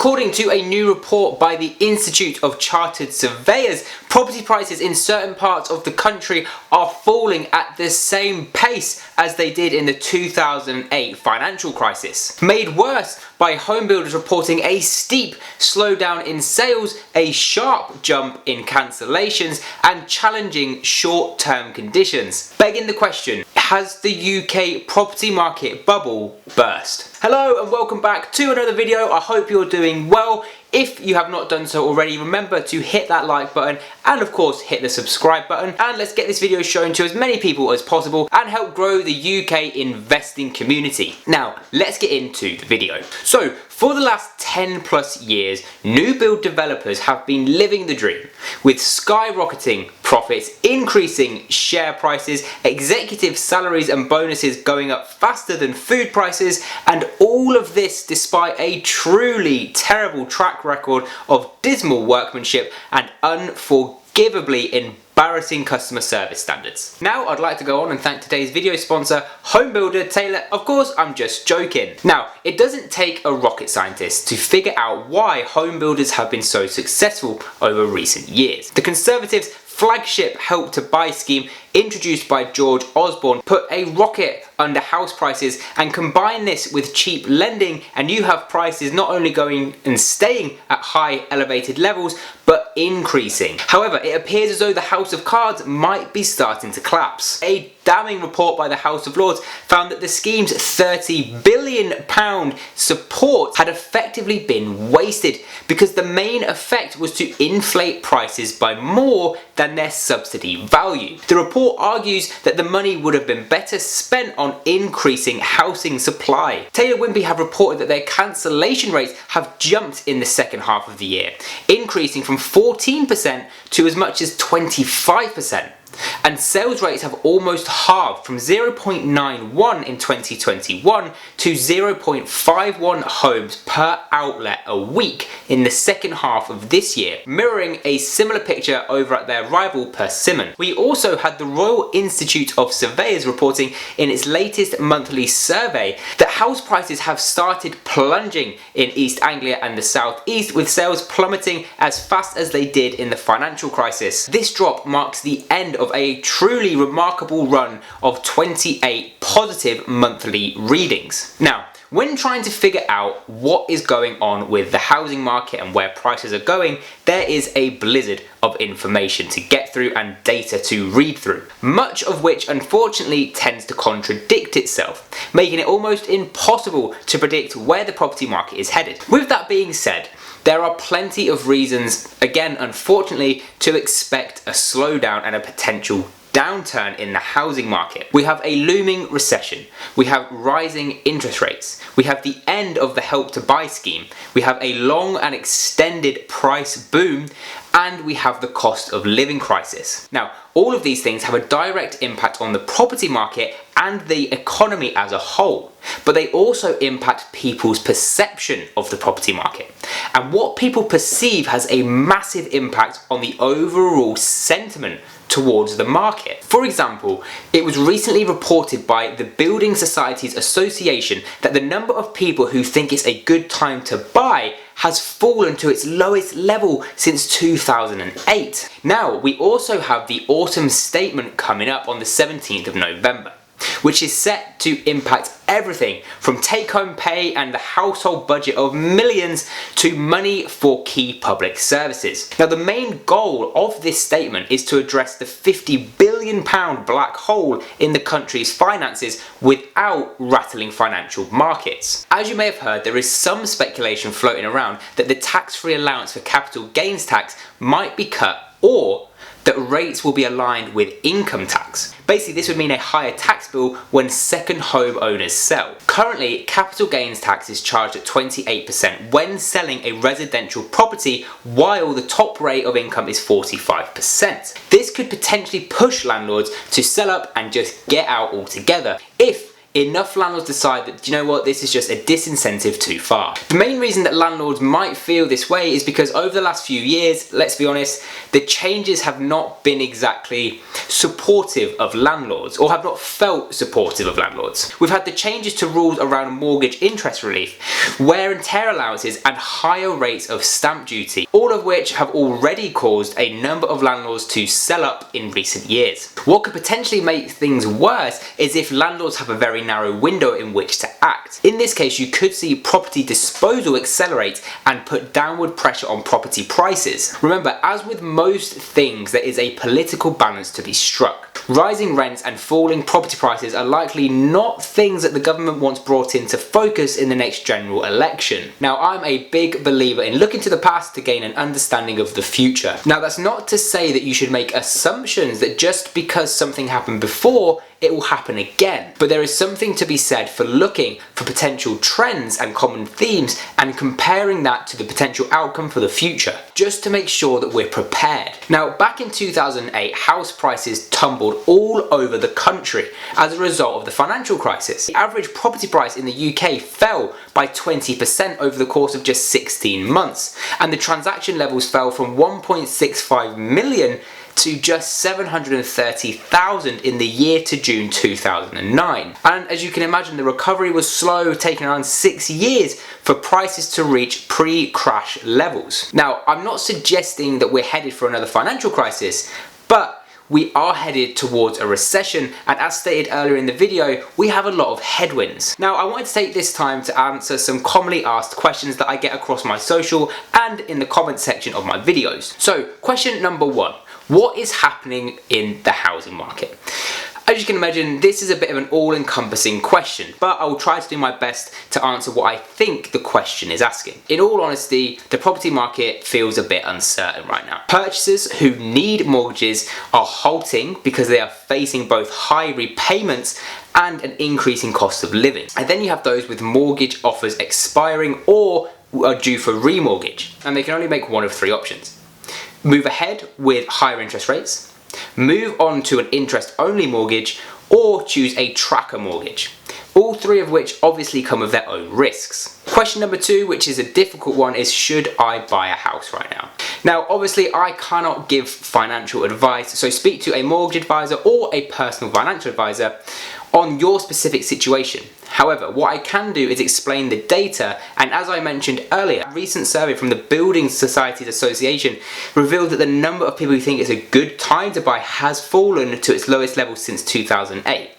According to a new report by the Institute of Chartered Surveyors, property prices in certain parts of the country are falling at the same pace as they did in the 2008 financial crisis. Made worse by Homebuilders reporting a steep slowdown in sales, a sharp jump in cancellations, and challenging short-term conditions. Begging the question, has the UK property market bubble burst? Hello and welcome back to another video. I hope you're doing well. If you have not done so already, remember to hit that like button and of course hit the subscribe button, and let's get this video shown to as many people as possible and help grow the UK investing community. Now let's get into the video. So for the last 10 plus years, new build developers have been living the dream with skyrocketing profits, increasing share prices, executive salaries and bonuses going up faster than food prices, and all of this despite a truly terrible track record of dismal workmanship and unforgivably embarrassing customer service standards. Now I'd like to go on and thank today's video sponsor, Homebuilder Taylor. Of course, I'm just joking. Now, it doesn't take a rocket scientist to figure out why home builders have been so successful over recent years. The Conservatives' flagship Help to Buy scheme, introduced by George Osborne, put a rocket under house prices, and combine this with cheap lending and you have prices not only going and staying at high elevated levels but increasing. However, it appears as though the house of cards might be starting to collapse. A damning report by the House of Lords found that the scheme's £30 billion support had effectively been wasted because the main effect was to inflate prices by more than their subsidy value. The report argues that the money would have been better spent on increasing housing supply. Taylor Wimpey have reported that their cancellation rates have jumped in the second half of the year, increasing from 14% to as much as 25%. And sales rates have almost halved from 0.91 in 2021 to 0.51 homes per outlet a week in the second half of this year, mirroring a similar picture over at their rival Persimmon. We also had the Royal Institute of Surveyors reporting in its latest monthly survey that house prices have started plunging in East Anglia and the South East, with sales plummeting as fast as they did in the financial crisis. This drop marks the end of a truly remarkable run of 28 positive monthly readings. Now, when trying to figure out what is going on with the housing market and where prices are going, there is a blizzard of information to get through and data to read through, much of which unfortunately tends to contradict itself, making it almost impossible to predict where the property market is headed. With that being said, there are plenty of reasons, again unfortunately, to expect a slowdown and a potential downturn in the housing market. We have a looming recession, we have rising interest rates, we have the end of the Help to Buy scheme, we have a long and extended price boom, and we have the cost of living crisis. Now, all of these things have a direct impact on the property market and the economy as a whole, but they also impact people's perception of the property market. And what people perceive has a massive impact on the overall sentiment towards the market. For example, it was recently reported by the Building Societies Association that the number of people who think it's a good time to buy has fallen to its lowest level since 2008. Now, we also have the autumn statement coming up on the 17th of November, which is set to impact everything from take-home pay and the household budget of millions to money for key public services. Now, the main goal of this statement is to address the £50 billion black hole in the country's finances without rattling financial markets. As you may have heard, there is some speculation floating around that the tax-free allowance for capital gains tax might be cut, or that rates will be aligned with income tax. Basically, this would mean a higher tax bill when second home owners sell. Currently, capital gains tax is charged at 28% when selling a residential property, while the top rate of income is 45%. This could potentially push landlords to sell up and just get out altogether if enough landlords decide that, do you know what, this is just a disincentive too far. The main reason that landlords might feel this way is because over the last few years, let's be honest, the changes have not been exactly supportive of landlords, or have not felt supportive of landlords. We've had the changes to rules around mortgage interest relief, wear and tear allowances, and higher rates of stamp duty, all of which have already caused a number of landlords to sell up in recent years. What could potentially make things worse is if landlords have a very narrow window in which to act. In this case, you could see property disposal accelerate and put downward pressure on property prices. Remember, as with most things, there is a political balance to be struck. Rising rents and falling property prices are likely not things that the government wants brought into focus in the next general election. Now, I'm a big believer in looking to the past to gain an understanding of the future. Now, that's not to say that you should make assumptions that just because something happened before, it will happen again. But there is something to be said for looking for potential trends and common themes and comparing that to the potential outcome for the future, just to make sure that we're prepared. Now, back in 2008, house prices tumbled all over the country as a result of the financial crisis. The average property price in the UK fell by 20% over the course of just 16 months, and the transaction levels fell from 1.65 million to just 730,000 in the year to June 2009. And as you can imagine, the recovery was slow, taking around 6 years for prices to reach pre-crash levels. Now, I'm not suggesting that we're headed for another financial crisis, but we are headed towards a recession, and as stated earlier in the video, we have a lot of headwinds. Now, I wanted to take this time to answer some commonly asked questions that I get across my social and in the comment section of my videos. So, question number 1. What is happening in the housing market? As you can imagine, this is a bit of an all-encompassing question, but I will try to do my best to answer what I think the question is asking. In all honesty, the property market feels a bit uncertain right now. Purchasers who need mortgages are halting because they are facing both high repayments and an increasing cost of living. And then you have those with mortgage offers expiring or are due for remortgage, and they can only make one of 3 options. Move ahead with higher interest rates, move on to an interest-only mortgage, or choose a tracker mortgage. All 3 of which obviously come with their own risks. Question number 2, which is a difficult one, is should I buy a house right now? Now, obviously I cannot give financial advice, so speak to a mortgage advisor or a personal financial advisor on your specific situation. However, what I can do is explain the data, and as I mentioned earlier, a recent survey from the Building Societies Association revealed that the number of people who think it's a good time to buy has fallen to its lowest level since 2008.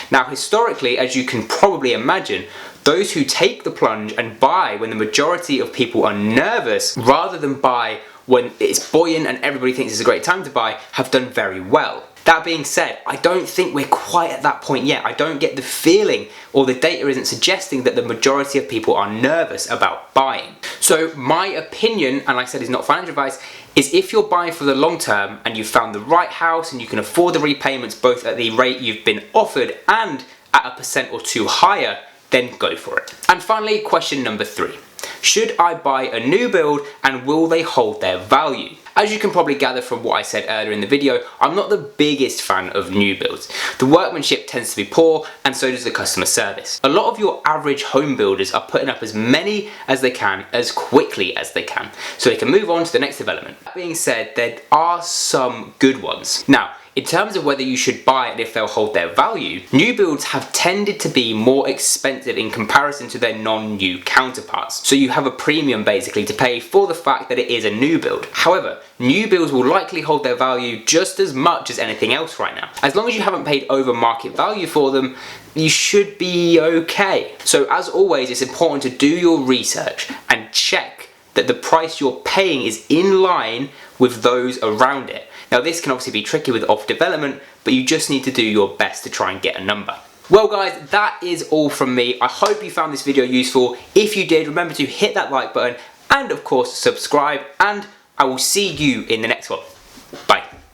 Now, historically, as you can probably imagine, those who take the plunge and buy when the majority of people are nervous, rather than buy when it's buoyant and everybody thinks it's a great time to buy, have done very well. That being said, I don't think we're quite at that point yet. I don't get the feeling, or the data isn't suggesting, that the majority of people are nervous about buying. So my opinion, and like I said, is not financial advice, is if you're buying for the long term and you've found the right house and you can afford the repayments both at the rate you've been offered and at a % or 2 higher, then go for it. And finally, question number 3. Should I buy a new build and will they hold their value? As you can probably gather from what I said earlier in the video, I'm not the biggest fan of new builds. The workmanship tends to be poor, and so does the customer service. A lot of your average home builders are putting up as many as they can, as quickly as they can, so they can move on to the next development. That being said, there are some good ones. Now, in terms of whether you should buy it if they'll hold their value, new builds have tended to be more expensive in comparison to their non-new counterparts. So you have a premium basically to pay for the fact that it is a new build. However, new builds will likely hold their value just as much as anything else right now. As long as you haven't paid over market value for them, you should be okay. So as always, it's important to do your research and check that the price you're paying is in line with those around it. Now, this can obviously be tricky with off development, but you just need to do your best to try and get a number. Well guys, that is all from me. I hope you found this video useful. If you did, remember to hit that like button and of course subscribe, and I will see you in the next one.